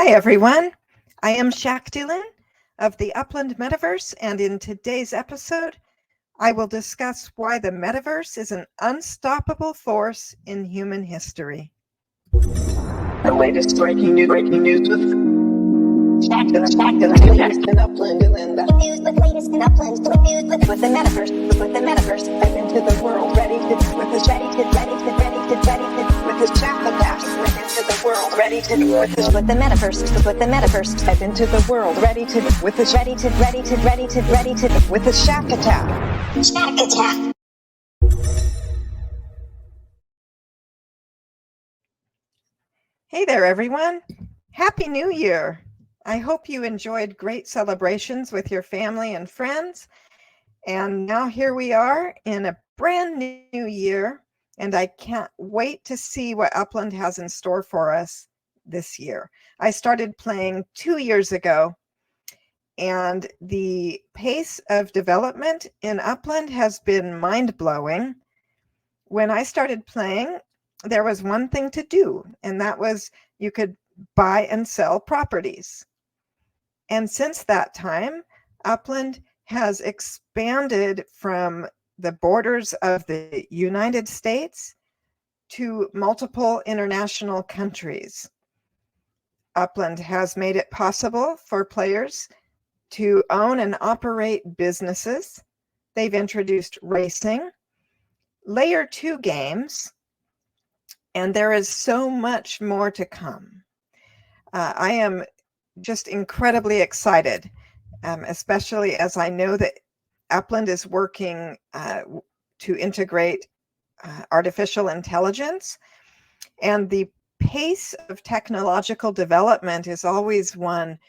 Hi, everyone. I am Shaq Dillon of the Upland Metaverse, and in today's episode, I will discuss why the Metaverse is an unstoppable force in human history. The latest breaking news with Shaq Dillon, latest in Upland, news with latest in Upland, news with the Metaverse, step into the world, ready to with his Shaq attack, into the world, ready to with the Metaverse, step into the world, ready to with his with his Shaq attack. Shaq attack. Hey there, everyone. Happy New Year. I hope you enjoyed great celebrations with your family and friends. And now here we are in a brand new year, and I can't wait to see what Upland has in store for us this year. I started playing 2 years ago, and the pace of development in Upland has been mind-blowing. When I started playing, there was one thing to do, and that was you could buy and sell properties. And since that time, Upland has expanded from the borders of the United States to multiple international countries. Upland has made it possible for players to own and operate businesses. They've introduced racing, Layer 2 games, and there is so much more to come. I am just incredibly excited, especially as I know that Upland is working to integrate artificial intelligence, and the pace of technological development is always one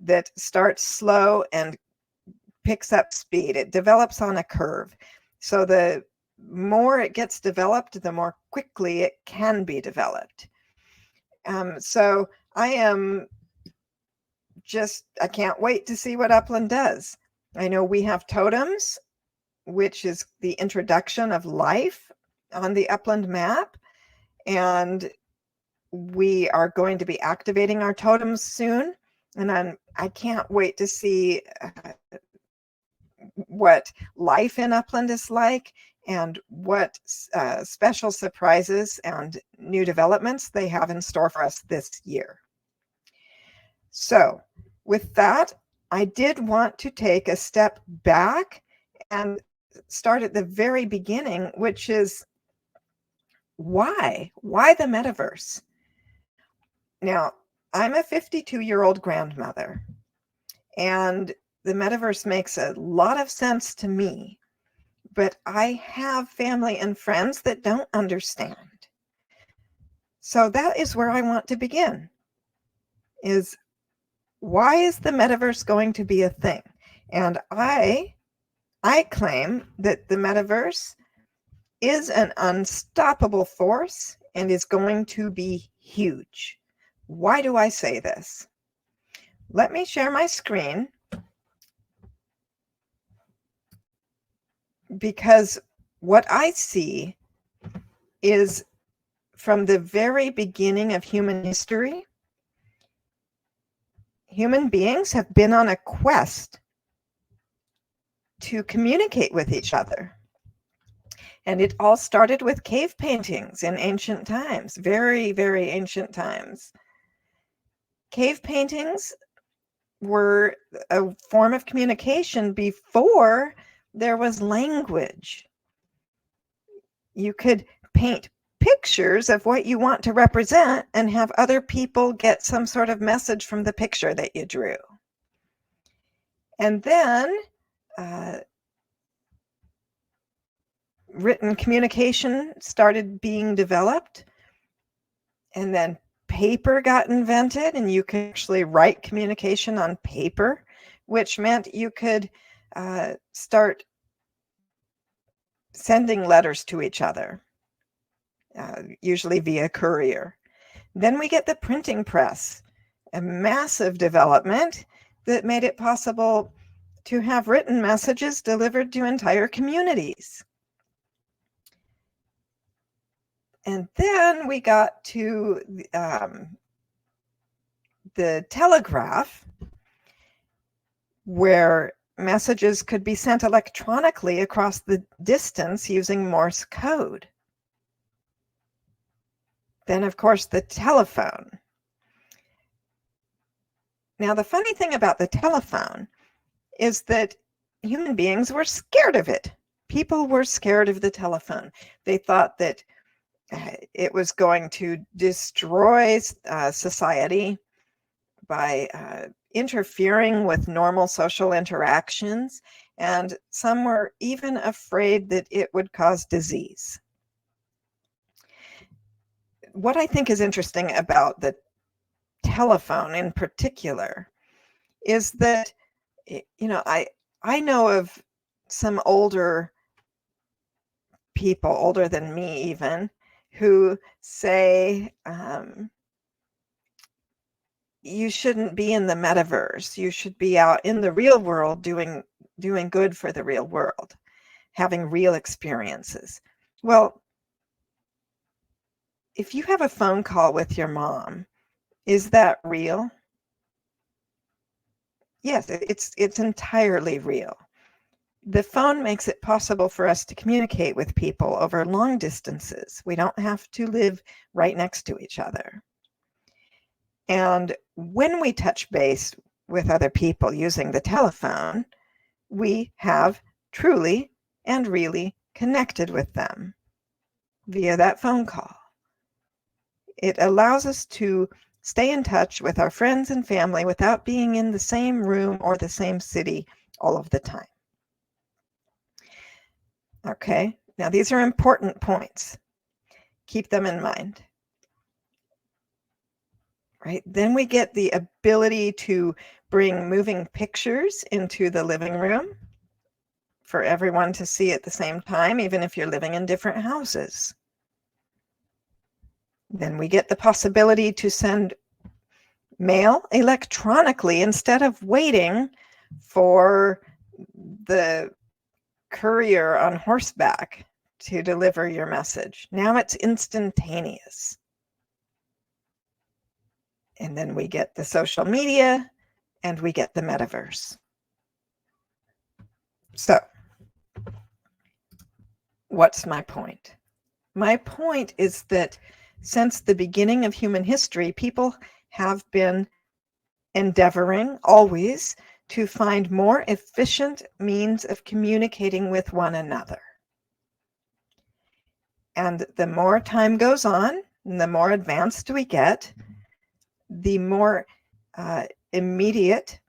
that starts slow and picks up speed. It develops on a curve. So the more it gets developed, the more quickly it can be developed. So I can't wait to see what Upland does. I know we have totems, which is the introduction of life on the Upland map, and we are going to be activating our totems soon, and I can't wait to see what life in Upland is like and what special surprises and new developments they have in store for us this year. So with that, I did want to take a step back and start at the very beginning, which is why the Metaverse? Now, I'm a 52-year-old grandmother, and the Metaverse makes a lot of sense to me, but I have family and friends that don't understand. So that is where I want to begin, is why is the Metaverse going to be a thing? And I claim that the Metaverse is an unstoppable force and is going to be huge. Why do I say this? Let me share my screen, because what I see is from the very beginning of human history, human beings have been on a quest to communicate with each other. And it all started with cave paintings in ancient times, very, very ancient times. Cave paintings were a form of communication before there was language. You could paint pictures of what you want to represent and have other people get some sort of message from the picture that you drew. And then written communication started being developed, and then paper got invented, and you could actually write communication on paper, which meant you could start sending letters to each other, usually via courier. Then we get the printing press, a massive development that made it possible to have written messages delivered to entire communities. And then we got to the telegraph, where messages could be sent electronically across the distance using Morse code. Then, of course, the telephone. Now, the funny thing about the telephone is that human beings were scared of it. People were scared of the telephone. They thought that it was going to destroy society by interfering with normal social interactions, and some were even afraid that it would cause disease. What I think is interesting about the telephone in particular is that, I know of some older people, older than me even, who say, you shouldn't be in the metaverse. You should be out in the real world doing good for the real world, having real experiences. Well, if you have a phone call with your mom, is that real? Yes, it's entirely real. The phone makes it possible for us to communicate with people over long distances. We don't have to live right next to each other. And when we touch base with other people using the telephone, we have truly and really connected with them via that phone call. It allows us to stay in touch with our friends and family without being in the same room or the same city all of the time. Okay, now these are important points. Keep them in mind. Right, then we get the ability to bring moving pictures into the living room for everyone to see at the same time, even if you're living in different houses. Then we get the possibility to send mail electronically instead of waiting for the courier on horseback to deliver your message. Now it's instantaneous. And then we get the social media and we get the metaverse. So, what's my point? My point is that since the beginning of human history, people have been endeavoring always to find more efficient means of communicating with one another. And the more time goes on, and the more advanced we get, the more immediate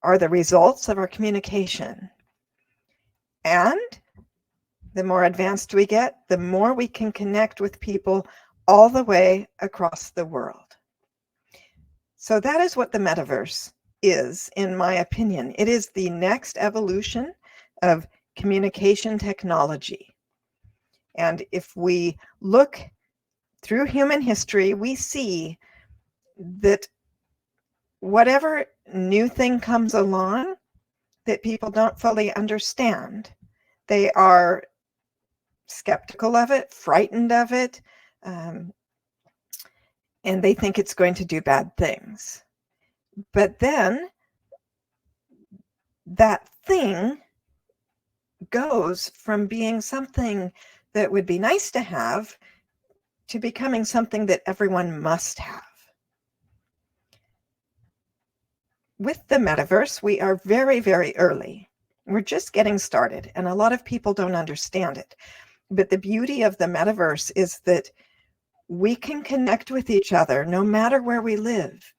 are the results of our communication. And the more advanced we get, the more we can connect with people all the way across the world. So that is what the metaverse is, in my opinion. It is the next evolution of communication technology. And if we look through human history, we see that whatever new thing comes along that people don't fully understand, they are skeptical of it, frightened of it, and they think it's going to do bad things. But then that thing goes from being something that would be nice to have to becoming something that everyone must have. With the metaverse, we are very, very early. We're just getting started, and a lot of people don't understand it. But the beauty of the metaverse is that we can connect with each other no matter where we live.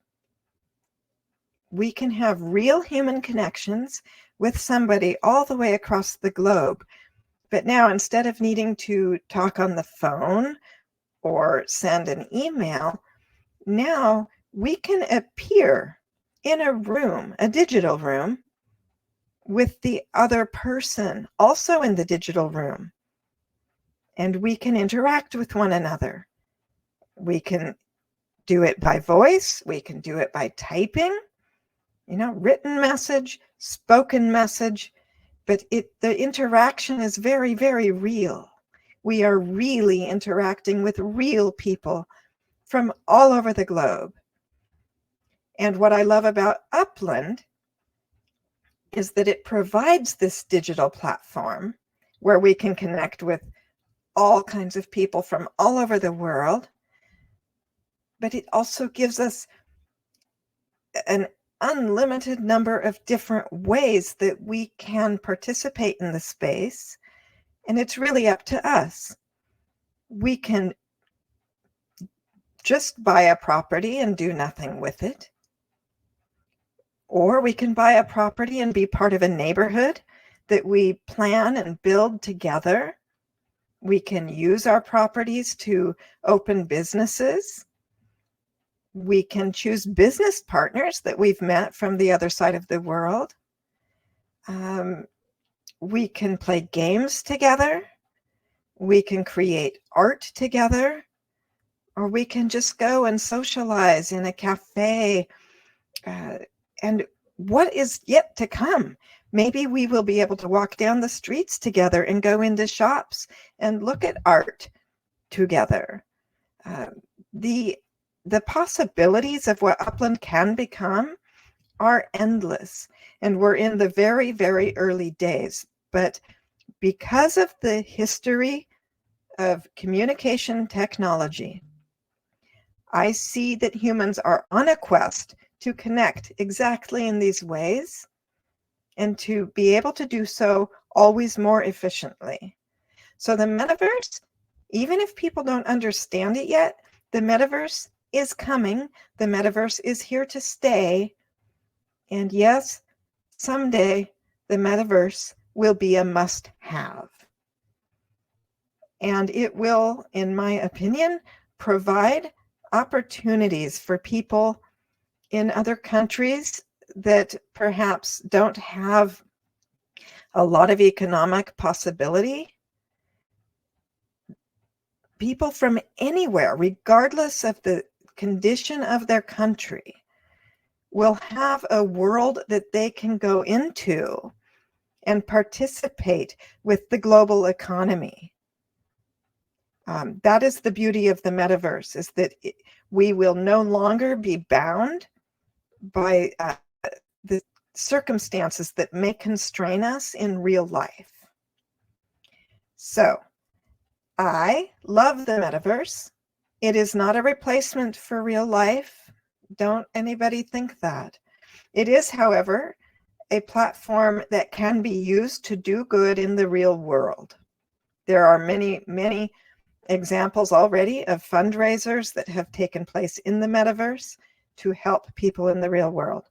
We can have real human connections with somebody all the way across the globe. But now, instead of needing to talk on the phone or send an email, now we can appear in a room, a digital room, with the other person also in the digital room. And we can interact with one another. We can do it by voice. We can do it by typing, written message, spoken message. But the interaction is very, very real. We are really interacting with real people from all over the globe. And what I love about Upland is that it provides this digital platform where we can connect with all kinds of people from all over the world, but it also gives us an unlimited number of different ways that we can participate in the space, and it's really up to us. We can just buy a property and do nothing with it, or we can buy a property and be part of a neighborhood that we plan and build together. We can use our properties to open businesses. We can choose business partners that we've met from the other side of the world. We can play games together. We can create art together, or we can just go and socialize in a cafe. And what is yet to come? Maybe we will be able to walk down the streets together and go into shops and look at art together. The possibilities of what Upland can become are endless, and we're in the very, very early days. But because of the history of communication technology, I see that humans are on a quest to connect exactly in these ways and to be able to do so always more efficiently. So the metaverse, even if people don't understand it yet, the metaverse is coming. The metaverse is here to stay. And yes, someday the metaverse will be a must-have. And it will, in my opinion, provide opportunities for people in other countries that perhaps don't have a lot of economic possibility. People from anywhere, regardless of the condition of their country, will have a world that they can go into and participate with the global economy. That is the beauty of the metaverse, is that we will no longer be bound by the circumstances that may constrain us in real life. So I love the metaverse. It is not a replacement for real life. Don't anybody think that. It is, however, a platform that can be used to do good in the real world. There are many, many examples already of fundraisers that have taken place in the metaverse to help people in the real world.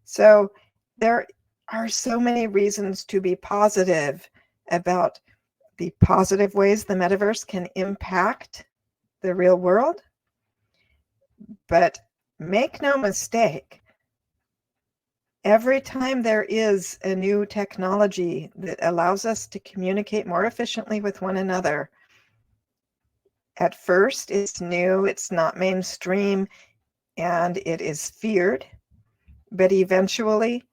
So there are so many reasons to be positive about the positive ways the metaverse can impact the real world. But make no mistake, every time there is a new technology that allows us to communicate more efficiently with one another, at first it's new, it's not mainstream, and it is feared, but eventually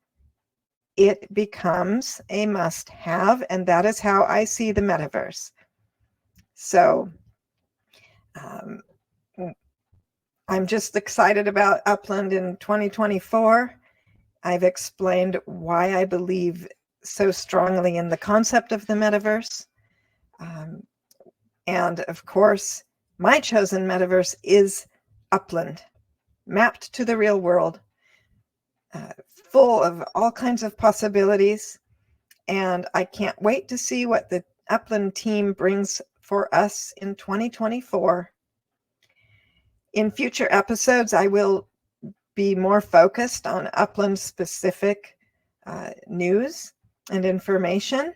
it becomes a must-have, and that is how I see the metaverse. So I'm just excited about Upland in 2024. I've explained why I believe so strongly in the concept of the metaverse. And of course, my chosen metaverse is Upland, mapped to the real world, full of all kinds of possibilities. And I can't wait to see what the Upland team brings for us in 2024. In future episodes, I will be more focused on Upland specific news and information.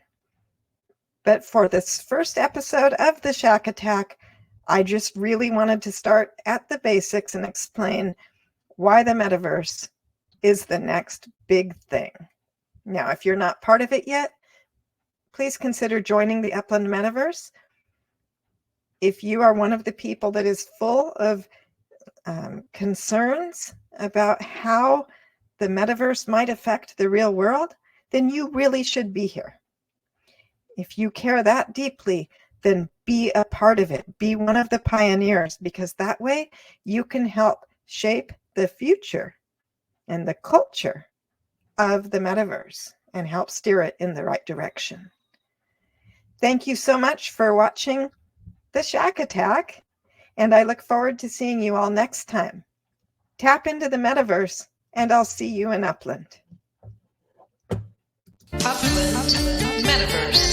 But for this first episode of the Shack Attack, I just really wanted to start at the basics and explain why the metaverse is the next big thing. Now, if you're not part of it yet, please consider joining the Upland Metaverse. If you are one of the people that is full of concerns about how the metaverse might affect the real world, then you really should be here. If you care that deeply, then be be a part of it. Be one of the pioneers, because that way you can help shape the future and the culture of the metaverse and help steer it in the right direction. Thank you so much for watching the Shack Attack, and I look forward to seeing you all next time. Tap into the metaverse, and I'll see you in Upland. Upland Metaverse.